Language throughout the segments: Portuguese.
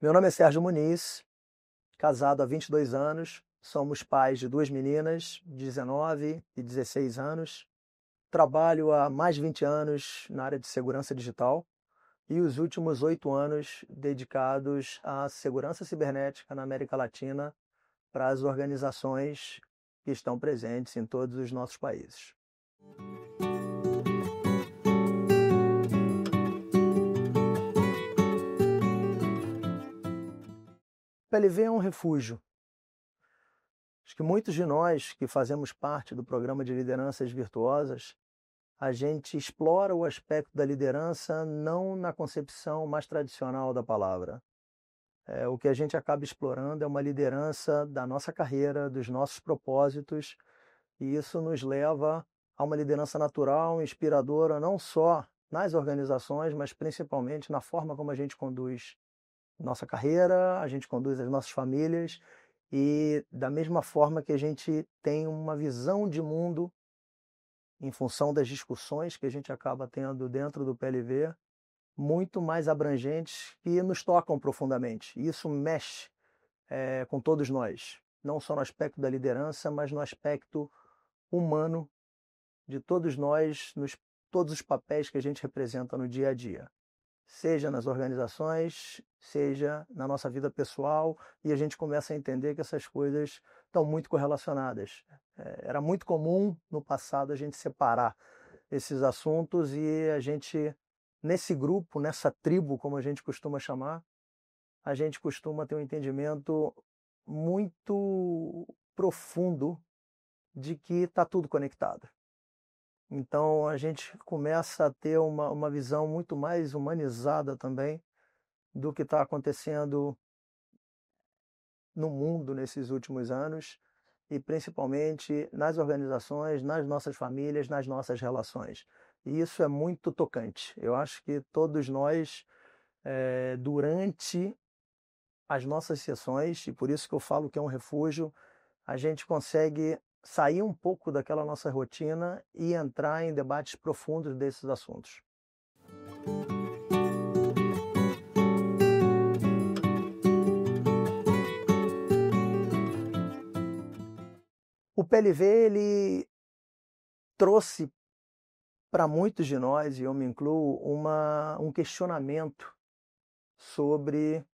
Meu nome é Sérgio Muniz, casado há 22 anos, somos pais de 2 meninas, 19 e 16 anos. Trabalho há mais de 20 anos na área de segurança digital e os últimos 8 anos dedicados à segurança cibernética na América Latina para as organizações que estão presentes em todos os nossos países. O PLV é um refúgio. Acho que muitos de nós que fazemos parte do programa de lideranças virtuosas, a gente explora o aspecto da liderança não na concepção mais tradicional da palavra. O que a gente acaba explorando é uma liderança da nossa carreira, dos nossos propósitos, e isso nos leva a uma liderança natural, inspiradora, não só nas organizações, mas principalmente na forma como a gente conduz nossa carreira, a gente conduz as nossas famílias, e da mesma forma que a gente tem uma visão de mundo em função das discussões que a gente acaba tendo dentro do PLV, muito mais abrangentes que nos tocam profundamente. E isso mexe com todos nós, não só no aspecto da liderança, mas no aspecto humano de todos nós, nos todos os papéis que a gente representa no dia a dia. Seja nas organizações, seja na nossa vida pessoal, e a gente começa a entender que essas coisas estão muito correlacionadas. Era muito comum no passado a gente separar esses assuntos e a gente, nesse grupo, nessa tribo, como a gente costuma chamar, a gente costuma ter um entendimento muito profundo de que está tudo conectado. Então a gente começa a ter uma visão muito mais humanizada também do que está acontecendo no mundo nesses últimos anos e principalmente nas organizações, nas nossas famílias, nas nossas relações. E isso é muito tocante. Eu acho que todos nós, durante as nossas sessões, e por isso que eu falo que é um refúgio, a gente consegue sair um pouco daquela nossa rotina e entrar em debates profundos desses assuntos. O PLV ele trouxe para muitos de nós, e eu me incluo, um questionamento sobre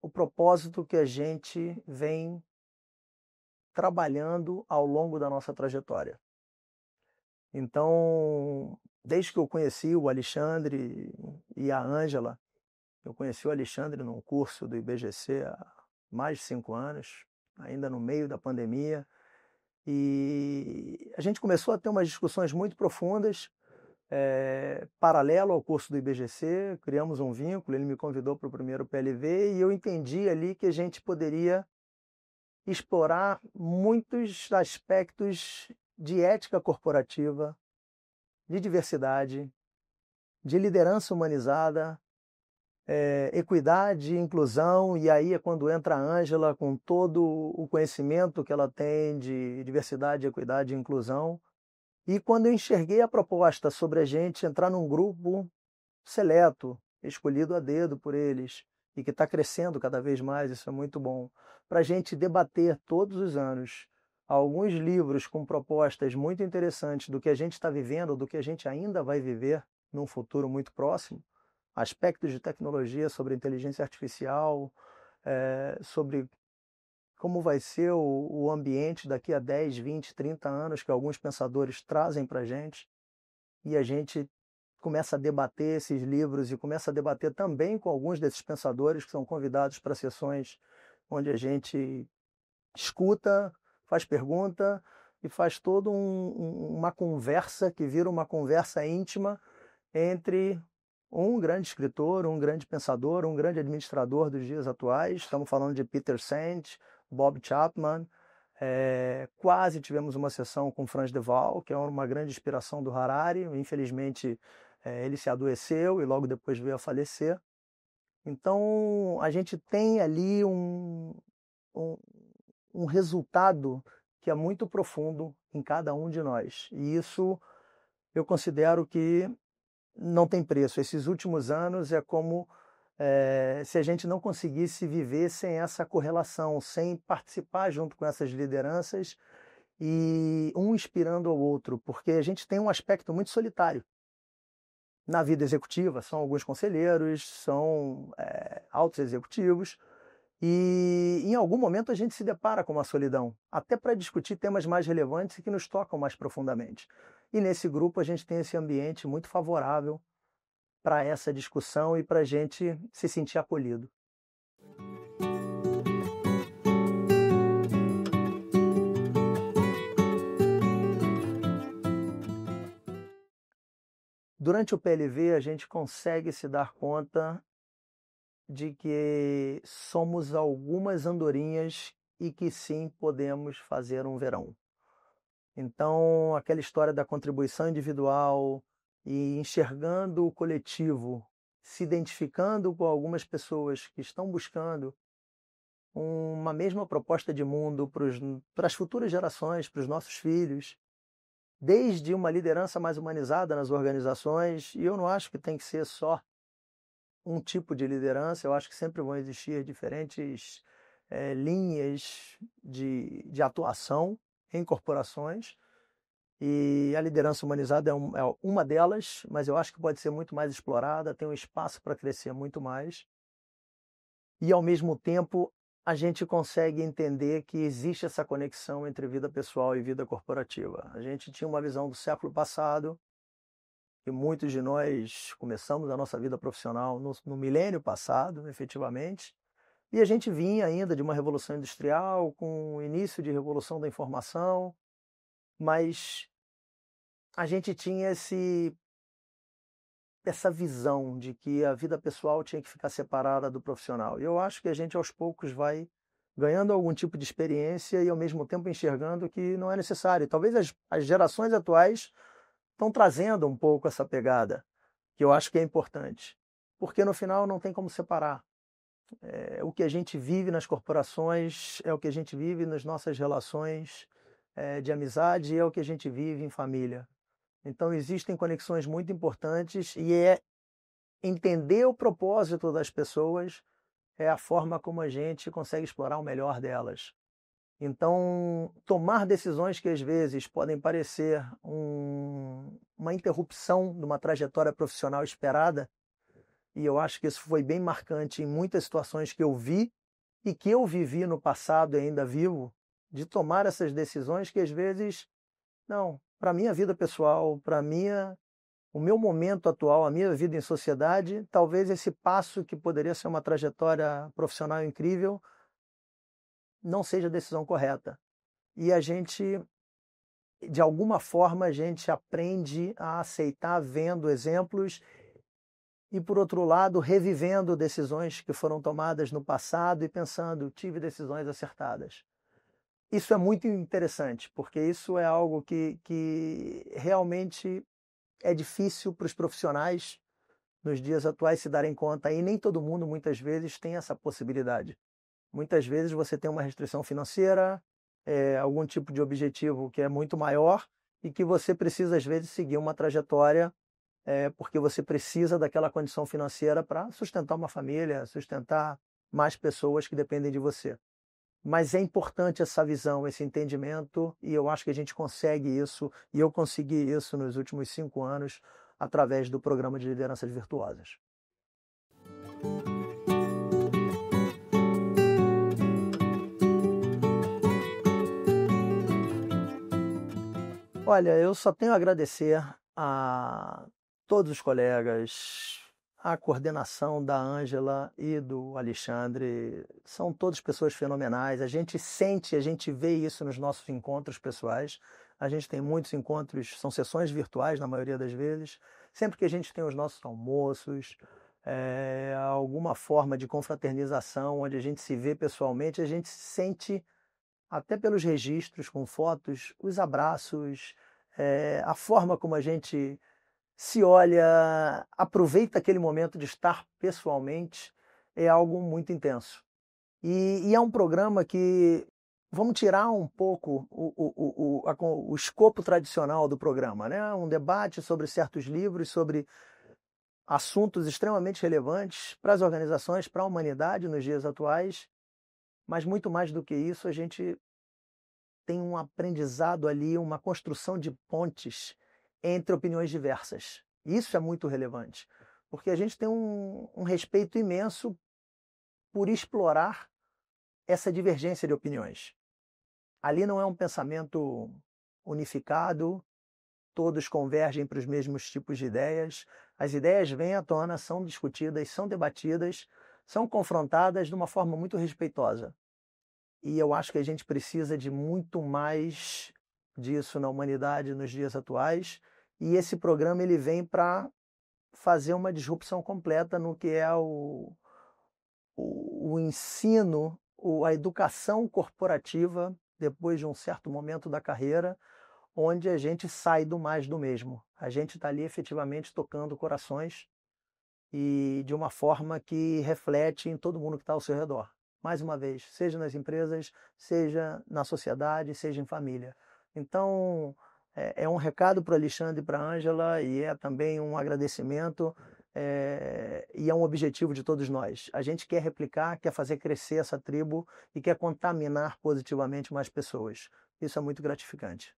o propósito que a gente vem trabalhando ao longo da nossa trajetória. Então, desde que eu conheci o Alexandre e a Ângela, eu conheci o Alexandre num curso do IBGC há mais de 5 anos, ainda no meio da pandemia, e a gente começou a ter umas discussões muito profundas, paralelo ao curso do IBGC, criamos um vínculo, ele me convidou para o primeiro PLV e eu entendi ali que a gente poderia explorar muitos aspectos de ética corporativa, de diversidade, de liderança humanizada, equidade, inclusão, e aí é quando entra a Ângela com todo o conhecimento que ela tem de diversidade, equidade e inclusão. E quando eu enxerguei a proposta sobre a gente entrar num grupo seleto, escolhido a dedo por eles, e que está crescendo cada vez mais, isso é muito bom, para a gente debater todos os anos alguns livros com propostas muito interessantes do que a gente está vivendo, do que a gente ainda vai viver num futuro muito próximo, aspectos de tecnologia sobre inteligência artificial, sobre como vai ser o ambiente daqui a 10, 20, 30 anos que alguns pensadores trazem para a gente, e a gente começa a debater esses livros e começa a debater também com alguns desses pensadores que são convidados para sessões onde a gente escuta, faz pergunta e faz toda uma conversa que vira uma conversa íntima entre um grande escritor, um grande pensador, um grande administrador dos dias atuais. Estamos falando de Peter Senge, Bob Chapman. Quase tivemos uma sessão com Franz de Waal, que é uma grande inspiração do Harari. Infelizmente, ele se adoeceu e logo depois veio a falecer. Então, a gente tem ali um resultado que é muito profundo em cada um de nós. E isso eu considero que não tem preço. Esses últimos anos é como se a gente não conseguisse viver sem essa correlação, sem participar junto com essas lideranças e um inspirando ao outro, porque a gente tem um aspecto muito solitário na vida executiva. São alguns conselheiros, são altos executivos, e em algum momento a gente se depara com uma solidão, até para discutir temas mais relevantes e que nos tocam mais profundamente. E nesse grupo a gente tem esse ambiente muito favorável para essa discussão e para a gente se sentir acolhido. Durante o PLV, a gente consegue se dar conta de que somos algumas andorinhas e que sim podemos fazer um verão. Então, aquela história da contribuição individual e enxergando o coletivo, se identificando com algumas pessoas que estão buscando uma mesma proposta de mundo para as futuras gerações, para os nossos filhos, desde uma liderança mais humanizada nas organizações, e eu não acho que tem que ser só um tipo de liderança, eu acho que sempre vão existir diferentes linhas de atuação em corporações, e a liderança humanizada é uma delas, mas eu acho que pode ser muito mais explorada, tem um espaço para crescer muito mais, e ao mesmo tempo a gente consegue entender que existe essa conexão entre vida pessoal e vida corporativa. A gente tinha uma visão do século passado, e muitos de nós começamos a nossa vida profissional no milênio passado, efetivamente, e a gente vinha ainda de uma revolução industrial, com o início de revolução da informação, mas a gente tinha essa visão de que a vida pessoal tinha que ficar separada do profissional. E eu acho que a gente aos poucos vai ganhando algum tipo de experiência e ao mesmo tempo enxergando que não é necessário. Talvez as gerações atuais estão trazendo um pouco essa pegada, que eu acho que é importante, porque no final não tem como separar. O que a gente vive nas corporações é o que a gente vive nas nossas relações de amizade e é o que a gente vive em família. Então existem conexões muito importantes e entender o propósito das pessoas é a forma como a gente consegue explorar o melhor delas. Então, tomar decisões que às vezes podem parecer uma interrupção de uma trajetória profissional esperada, e eu acho que isso foi bem marcante em muitas situações que eu vi e que eu vivi no passado e ainda vivo, de tomar essas decisões que às vezes, não, para a minha vida pessoal, o meu momento atual, a minha vida em sociedade, talvez esse passo que poderia ser uma trajetória profissional incrível, não seja a decisão correta. E a gente, de alguma forma, a gente aprende a aceitar vendo exemplos e, por outro lado, revivendo decisões que foram tomadas no passado e pensando, tive decisões acertadas. Isso é muito interessante, porque isso é algo que realmente é difícil para os profissionais nos dias atuais se darem conta, e nem todo mundo, muitas vezes, tem essa possibilidade. Muitas vezes você tem uma restrição financeira, algum tipo de objetivo que é muito maior e que você precisa, às vezes, seguir uma trajetória porque você precisa daquela condição financeira para sustentar uma família, sustentar mais pessoas que dependem de você. Mas é importante essa visão, esse entendimento, e eu acho que a gente consegue isso, e eu consegui isso nos últimos 5 anos, através do programa de lideranças virtuosas. Olha, eu só tenho a agradecer a todos os colegas, a coordenação da Ângela e do Alexandre. São todas pessoas fenomenais. A gente sente, a gente vê isso nos nossos encontros pessoais. A gente tem muitos encontros, são sessões virtuais na maioria das vezes. Sempre que a gente tem os nossos almoços, alguma forma de confraternização, onde a gente se vê pessoalmente, a gente sente, até pelos registros com fotos, os abraços, a forma como a gente se olha, aproveita aquele momento de estar pessoalmente, é algo muito intenso. E é um programa que, vamos tirar um pouco o escopo tradicional do programa, né? Um debate sobre certos livros, sobre assuntos extremamente relevantes para as organizações, para a humanidade nos dias atuais, mas muito mais do que isso, a gente tem um aprendizado ali, uma construção de pontes entre opiniões diversas. Isso é muito relevante, porque a gente tem um respeito imenso por explorar essa divergência de opiniões. Ali não é um pensamento unificado, todos convergem para os mesmos tipos de ideias, as ideias vêm à tona, são discutidas, são debatidas, são confrontadas de uma forma muito respeitosa. E eu acho que a gente precisa de muito mais disso na humanidade nos dias atuais, e esse programa ele vem para fazer uma disrupção completa no que é o ensino, a educação corporativa, depois de um certo momento da carreira, onde a gente sai do mais do mesmo. A gente está ali efetivamente tocando corações e de uma forma que reflete em todo mundo que está ao seu redor. Mais uma vez, seja nas empresas, seja na sociedade, seja em família. Então, é um recado para o Alexandre e para a Ângela e é também um agradecimento e é um objetivo de todos nós. A gente quer replicar, quer fazer crescer essa tribo e quer contaminar positivamente mais pessoas. Isso é muito gratificante.